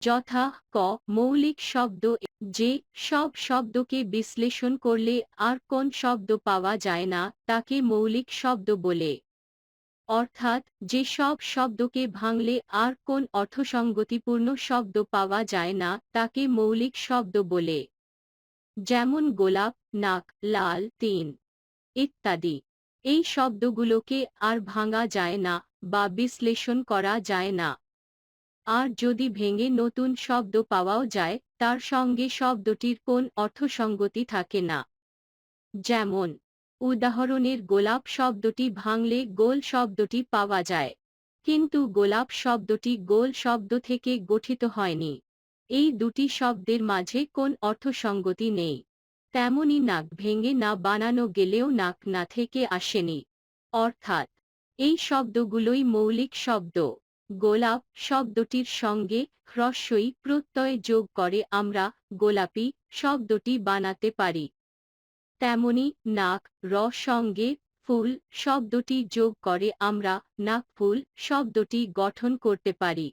যথা ক মৌলিক শব্দ, যে সব শব্দকে বিশ্লেষণ করলে আর কোন শব্দ পাওয়া যায় না তাকে মৌলিক শব্দ বলে। অর্থাৎ যে সব শব্দকে ভাঙলে আর কোন অর্থসঙ্গতিপূর্ণ শব্দ পাওয়া যায় না তাকে মৌলিক শব্দ বলে। যেমন গোলাপ, নাক, লাল, তিন ইত্যাদি। এই শব্দগুলোকে আর ভাঙা যায় না বা বিশ্লেষণ করা যায় না। আর যদি ভেঙে নতুন শব্দ পাওয়াও যায় তার সঙ্গে শব্দটির কোন অর্থসঙ্গতি থাকে না। যেমন উদাহরণের গোলাপ শব্দটি ভাঙলে গোল শব্দটি পাওয়া যায়, কিন্তু গোলাপ শব্দটি গোল শব্দ থেকে গঠিত হয়নি। এই দুটি শব্দের মাঝে কোন অর্থসঙ্গতি নেই। তেমনি নাক ভেঙে না বানানো গেলেও নাক না থেকে আসেনি। অর্থাৎ এই শব্দগুলোই মৌলিক শব্দ। গোলাপ শব্দটির সঙ্গে হ্রস্বই প্রত্যয় যোগ করে আমরা গোলাপি শব্দটি বানাতে পারি। তেমনি নাক র সঙ্গে ফুল শব্দটি যোগ করে আমরা নাকফুল শব্দটি গঠন করতে পারি।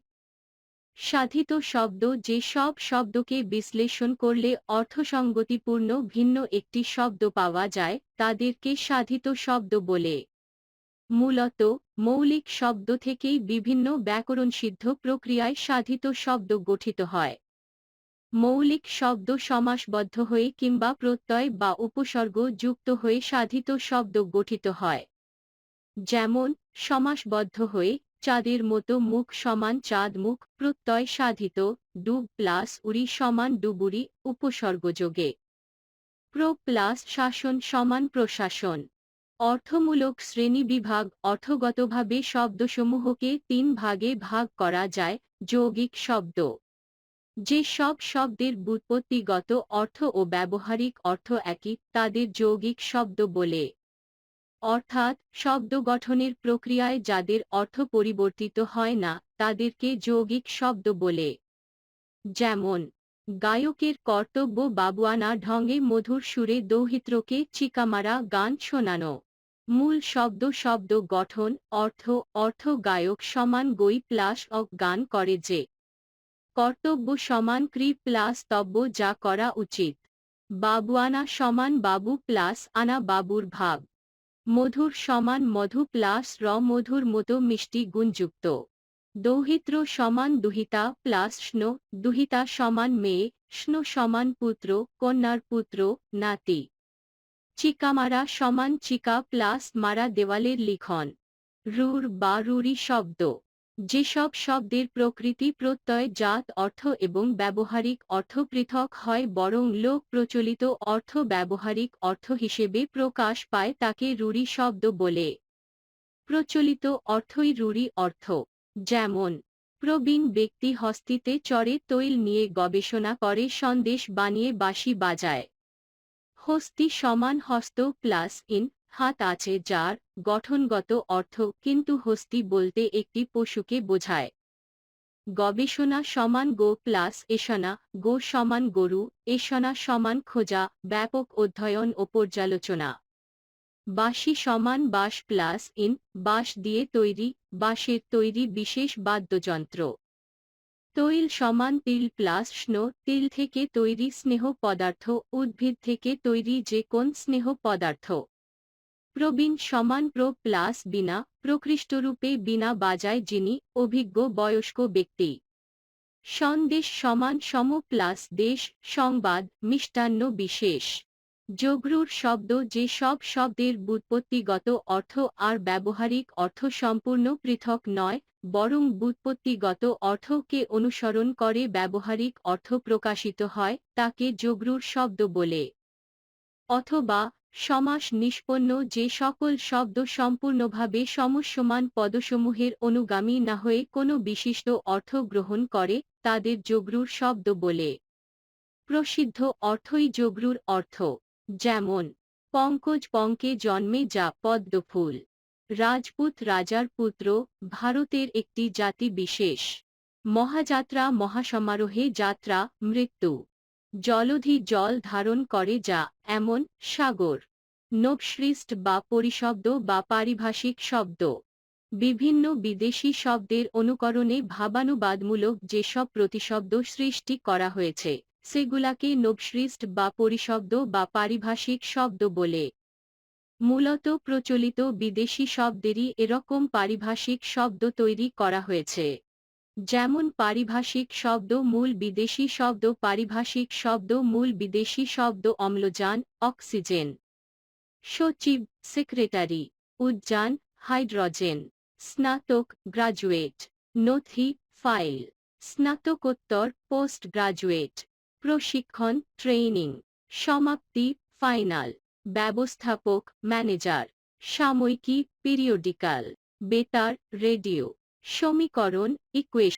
সাধিত শব্দ যে সব শব্দকে বিশ্লেষণ করলে অর্থসঙ্গতিপূর্ণ ভিন্ন একটি শব্দ পাওয়া যায় তাদেরকে সাধিত শব্দ বলে। মূলত মৌলিক শব্দ থেকেই বিভিন্ন ব্যাকরণসিদ্ধ প্রক্রিয়ায় সাধিত শব্দ গঠিত হয়। মৌলিক শব্দ সমাসবদ্ধ হয়ে কিংবা প্রত্যয় বা উপসর্গ যুক্ত হয়ে সাধিত শব্দ গঠিত হয়। যেমন সমাসবদ্ধ হয়ে চাঁদের মতো মুখ সমান চাঁদ মুখ প্রত্যয় সাধিত, ডুব প্লাস উড়ি সমান ডুবুরি উপসর্গযোগে। প্র প্লাস শাসন সমান প্রশাসন। অর্থমূলক শ্রেণীবিভাগ অর্থগতভাবে শব্দসমূহকে তিন ভাগে ভাগ করা যায়। যৌগিক শব্দ, যে সব শব্দের ব্যুৎপত্তিগত অর্থ ও ব্যবহারিক অর্থ একই তাদের যৌগিক শব্দ বলে। অর্থাৎ শব্দ গঠনের প্রক্রিয়ায় যাদের অর্থ পরিবর্তিত হয় না তাদেরকে যৌগিক শব্দ বলে। যেমন গায়কের কর্তব্য বাবুয়ানা ঢঙে মধুর সুরে দৌহিত্রকে চিকামারা গান শোনানো। মূল শব্দ শব্দ গঠন অর্থ অর্থ গায়ক সমান গই প্লাস অক গান করে যে। কর্তব্য সমান ক্রি প্লাস তব্য যা করা উচিত। বাবুয়ানা সমান বাবু প্লাস আনা বাবুর ভাব। মধুর সমান মধু প্লাস র মধুর মতো মিষ্টি গুণযুক্ত। দৌহিত্র সমান দুহিতা প্লাস স্ন দুহিতা সমান মেয়ে স্ন সমান পুত্র কন্যার পুত্র নাতি। চিকামারা সমান চিকা প্লাস মারা দেওয়ালের লিখন। রুর বা রুরি শব্দ, যেসব শব্দের প্রকৃতি প্রত্যয় জাত অর্থ এবং ব্যবহারিক অর্থ পৃথক হয় বরং লোক প্রচলিত অর্থ ব্যবহারিক অর্থ হিসেবে প্রকাশ পায় তাকে রুরি শব্দ বলে। প্রচলিত অর্থই রুরি অর্থ। যেমন প্রবীণ ব্যক্তি হস্তিতে চড়ে তৈল নিয়ে গবেষণা করে সন্দেশ বানিয়ে বাঁশি বাজায়। হস্তি সমান হস্ত প্লাস ইন হাত আছে যার গঠনগত অর্থ কিন্তু হস্তি বলতে একটি পশুকে বোঝায়। গবেষণা সমান গো প্লাস এষণা গো সমান গরু এষণা সমান খোঁজা ব্যাপক অধ্যয়ন ও পর্যালোচনা। বাঁশি সমান বাঁশ প্লাস ইন বাঁশ দিয়ে তৈরি বাঁশের তৈরি বিশেষ বাদ্যযন্ত্র। তৈল সমান তিল প্লাস স্ন তিল থেকে তৈরি স্নেহ পদার্থ উদ্ভিদ থেকে তৈরি যে কোন স্নেহ পদার্থ। প্রবীণ সমান প্র প্লাস বিনা প্রকৃষ্টরূপে বিনা বাজায় যিনি অভিজ্ঞ বয়স্ক ব্যক্তি। সন্দেশ সমান সম প্লাস দেশ সংবাদ মিষ্টান্ন বিশেষ। যোগরূঢ় শব্দ যে সব শব্দের ব্যুৎপত্তিগত অর্থ আর ব্যবহারিক অর্থ সম্পূর্ণ পৃথক নয় বরং ব্যুৎপত্তিগত অর্থকে অনুসরণ করে ব্যবহারিক অর্থ প্রকাশিত হয় তাকে যোগরূঢ় শব্দ বলে। অথবা সমাস নিষ্পন্ন যে সকল শব্দ সম্পূর্ণভাবে সমসমান পদসমূহের অনুগামী না হয়ে কোনো বিশিষ্ট অর্থ গ্রহণ করে তাদের যোগরূঢ় শব্দ বলে। প্রসিদ্ধ অর্থই যোগরূঢ় অর্থ। যেমন পঙ্কজ পঙ্কে জন্মে যা পদ্মফুল। রাজপুত রাজার পুত্র ভারতের একটি জাতি বিশেষ। মহাযাত্রা মহাসমারোহে যাত্রা মৃত্যু। জলধি জল ধারণ করে যা এমন সাগর। নবসৃষ্ট বা পরিশব্দ বা পারিভাষিক শব্দ। বিভিন্ন বিদেশি শব্দের অনুকরণে ভাবানুবাদমূলক যেসব প্রতিশব্দ সৃষ্টি করা হয়েছে সেগুলাকে নবসৃষ্ট বা পরিশব্দ বা পারিভাষিক শব্দ বলে। মূলত প্রচলিত বিদেশি শব্দেরই এরকম পারিভাষিক শব্দ তৈরি করা হয়েছে। যেমন পারিভাষিক শব্দ মূল বিদেশি শব্দ, পারিভাষিক শব্দ মূল বিদেশি শব্দ অম্লজান, অক্সিজেন, সচিব, সেক্রেটারি, উদ্যান, হাইড্রোজেন, স্নাতক, গ্রাজুয়েট, নথি, ফাইল, স্নাতকোত্তর, পোস্ট গ্রাজুয়েট, প্রশিক্ষণ, ট্রেনিং, সমাপ্তি, ফাইনাল, ব্যবস্থাপক, ম্যানেজার, সাময়িকী, পিরিয়ডিকাল, বেতার, রেডিও, সমীকরণ, ইকুয়েশন।